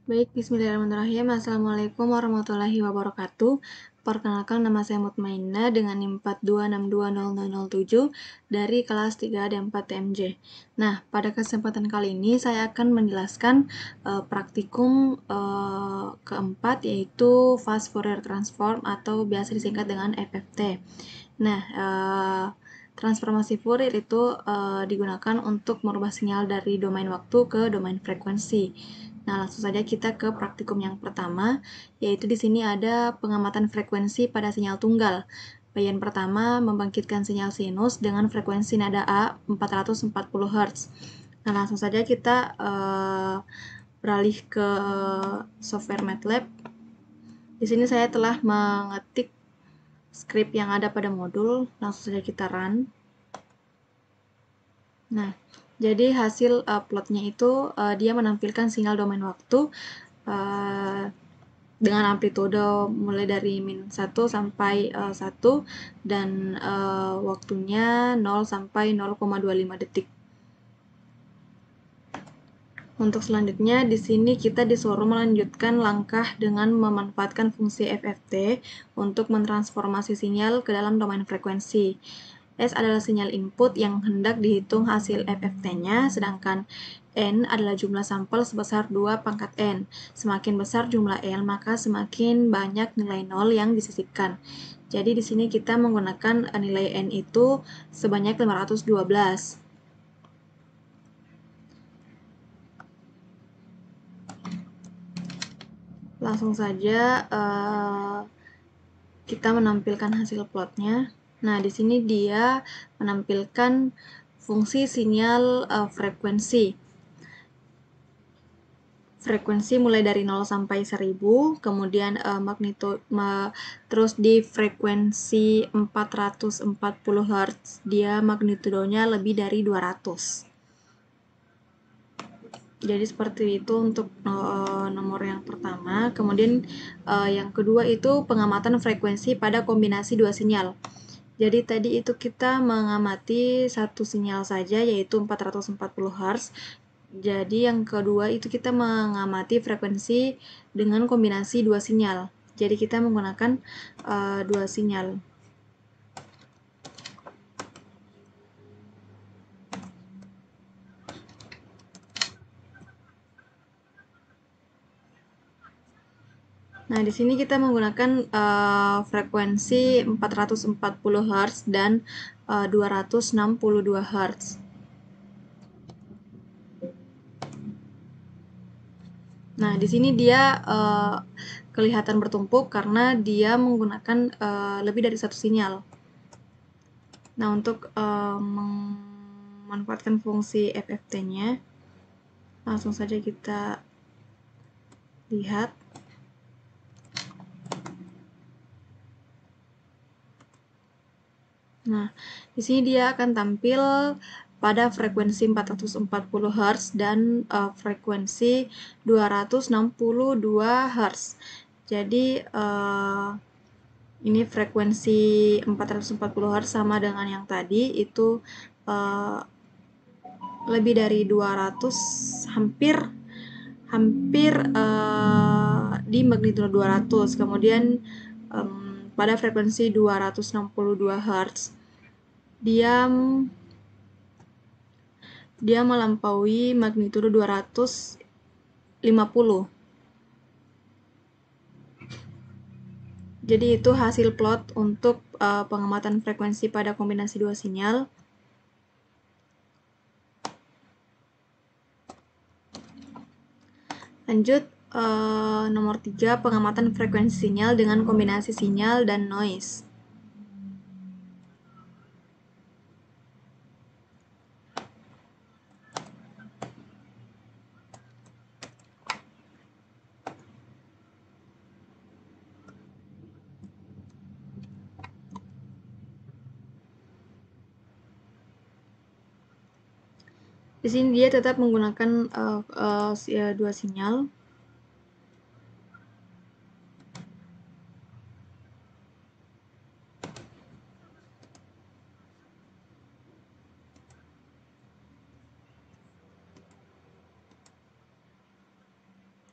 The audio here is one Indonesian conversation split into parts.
Baik, bismillahirrahmanirrahim. Assalamualaikum warahmatullahi wabarakatuh. Perkenalkan, nama saya Mutmainah dengan NIM 42620007 dari kelas 3 dan 4 TMJ. Nah, pada kesempatan kali ini saya akan menjelaskan praktikum keempat, yaitu Fast Fourier Transform atau biasa disingkat dengan FFT. Nah, transformasi Fourier itu digunakan untuk merubah sinyal dari domain waktu ke domain frekuensi. Nah, langsung saja kita ke praktikum yang pertama, yaitu di sini ada pengamatan frekuensi pada sinyal tunggal. Bagian pertama, membangkitkan sinyal sinus dengan frekuensi nada A 440 Hz. Nah, langsung saja kita beralih ke software MATLAB. Di sini saya telah mengetik script yang ada pada modul, langsung saja kita run. Nah, jadi hasil plotnya itu dia menampilkan sinyal domain waktu dengan amplitude mulai dari -1 sampai 1 dan waktunya 0 sampai 0,25 detik. Untuk selanjutnya, di sini kita disuruh melanjutkan langkah dengan memanfaatkan fungsi FFT untuk mentransformasi sinyal ke dalam domain frekuensi. S adalah sinyal input yang hendak dihitung hasil FFT-nya, sedangkan N adalah jumlah sampel sebesar 2 pangkat N. Semakin besar jumlah N, maka semakin banyak nilai 0 yang disisipkan. Jadi di sini kita menggunakan nilai N itu sebanyak 512. Langsung saja kita menampilkan hasil plotnya. Nah, di sini dia menampilkan fungsi sinyal frekuensi. Frekuensi mulai dari 0 sampai 1000, kemudian terus di frekuensi 440 Hz, dia magnitudonya lebih dari 200. Jadi seperti itu untuk nomor yang pertama. Kemudian yang kedua itu pengamatan frekuensi pada kombinasi dua sinyal. Jadi tadi itu kita mengamati satu sinyal saja, yaitu 440 Hz. Jadi yang kedua itu kita mengamati frekuensi dengan kombinasi dua sinyal. Jadi kita menggunakan dua sinyal. Nah, di sini kita menggunakan frekuensi 440 Hz dan 262 Hz. Nah, di sini dia kelihatan bertumpuk karena dia menggunakan lebih dari satu sinyal. Nah, untuk memanfaatkan fungsi FFT-nya, langsung saja kita lihat. Nah, di sini dia akan tampil pada frekuensi 440 Hz dan frekuensi 262 Hz. Jadi ini frekuensi 440 Hz sama dengan yang tadi, itu lebih dari 200, hampir di magnitudo 200. Kemudian pada frekuensi 262 Hz dia melampaui magnitudo 250. Jadi itu hasil plot untuk pengamatan frekuensi pada kombinasi dua sinyal. Lanjut, nomor 3, pengamatan frekuensi sinyal dengan kombinasi sinyal dan noise. Di sini dia tetap menggunakan dua sinyal.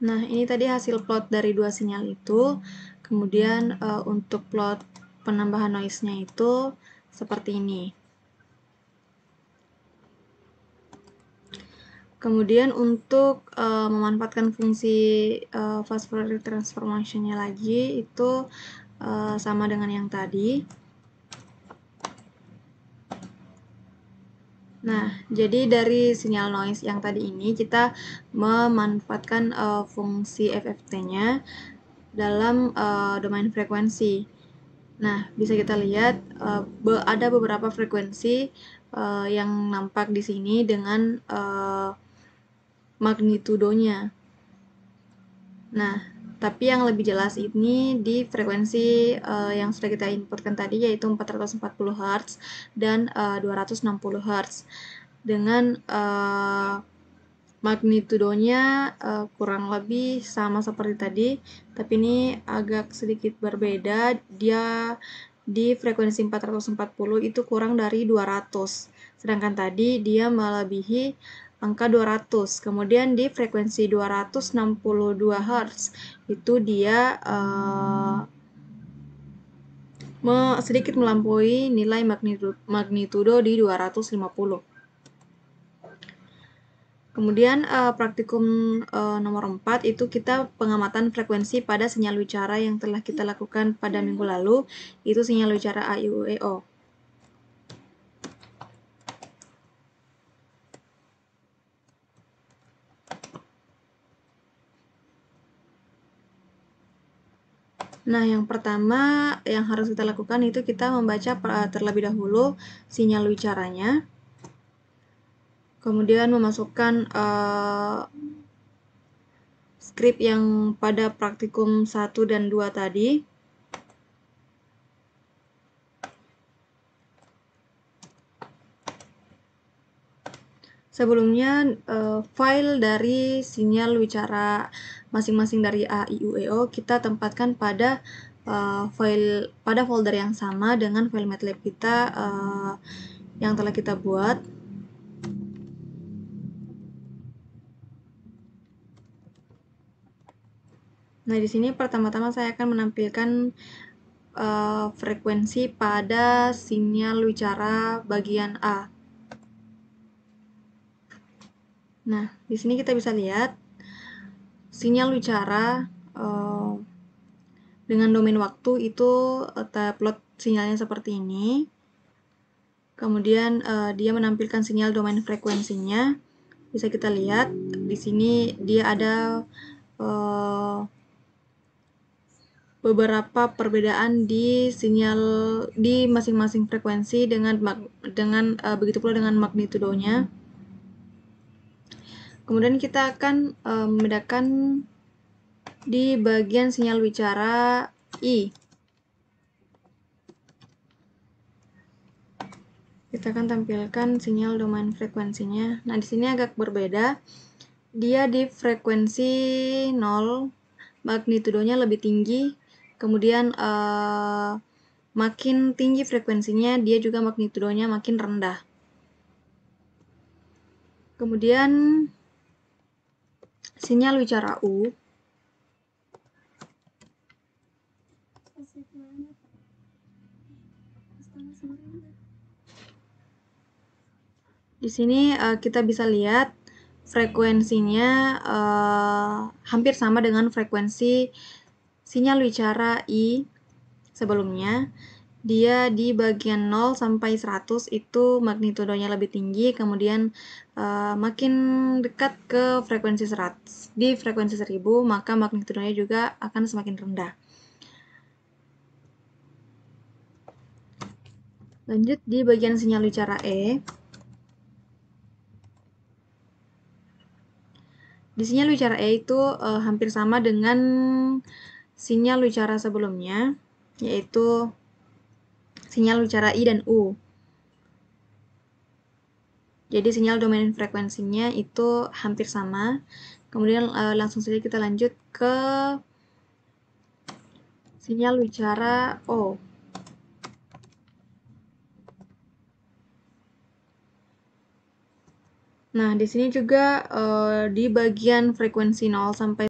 Nah, ini tadi hasil plot dari dua sinyal itu. Kemudian untuk plot penambahan noise-nya itu seperti ini. Kemudian untuk memanfaatkan fungsi fast Fourier transformation-nya lagi itu sama dengan yang tadi. Nah, jadi dari sinyal noise yang tadi ini kita memanfaatkan fungsi FFT-nya dalam domain frekuensi. Nah, bisa kita lihat ada beberapa frekuensi yang nampak di sini dengan magnitudonya. Nah, tapi yang lebih jelas ini di frekuensi yang sudah kita inputkan tadi, yaitu 440 Hz dan 260 Hz. Dengan magnitudonya kurang lebih sama seperti tadi, tapi ini agak sedikit berbeda. Dia di frekuensi 440 itu kurang dari 200, sedangkan tadi dia melebihi angka 200. Kemudian di frekuensi 262 Hz itu dia sedikit melampaui nilai magnitudo di 250. Kemudian praktikum nomor 4 itu kita pengamatan frekuensi pada sinyal wicara yang telah kita lakukan pada minggu lalu, itu sinyal wicara A-I-U-E-O. Nah, yang pertama yang harus kita lakukan itu kita membaca terlebih dahulu sinyal wicaranya. Kemudian memasukkan skrip yang pada praktikum 1 dan 2 tadi. Sebelumnya file dari sinyal wicara masing-masing dari A-I-U-E-O kita tempatkan pada folder yang sama dengan file MATLAB kita yang telah kita buat. Nah, di sini pertama-tama saya akan menampilkan frekuensi pada sinyal wicara bagian A. Nah, di sini kita bisa lihat sinyal wicara dengan domain waktu itu plot sinyalnya seperti ini. Kemudian dia menampilkan sinyal domain frekuensinya. Bisa kita lihat di sini dia ada beberapa perbedaan di sinyal di masing-masing frekuensi dengan begitu pula dengan magnitudonya. Kemudian kita akan membedakan di bagian sinyal wicara I. Kita akan tampilkan sinyal domain frekuensinya. Nah, di sini agak berbeda. Dia di frekuensi 0, magnitudonya lebih tinggi. Kemudian makin tinggi frekuensinya, dia juga magnitudonya makin rendah. Kemudian sinyal wicara U. Di sini kita bisa lihat frekuensinya hampir sama dengan frekuensi sinyal wicara I sebelumnya. Dia di bagian 0 sampai 100 itu magnitudonya lebih tinggi, kemudian makin dekat ke frekuensi 100. Di frekuensi 1000 maka magnitudonya juga akan semakin rendah. Lanjut di bagian sinyal wicara E. Di sinyal wicara E itu hampir sama dengan sinyal wicara sebelumnya, yaitu sinyal wicara I dan U. Jadi sinyal domain frekuensinya itu hampir sama. Kemudian langsung saja kita lanjut ke sinyal wicara O. Nah, di sini juga di bagian frekuensi 0 sampai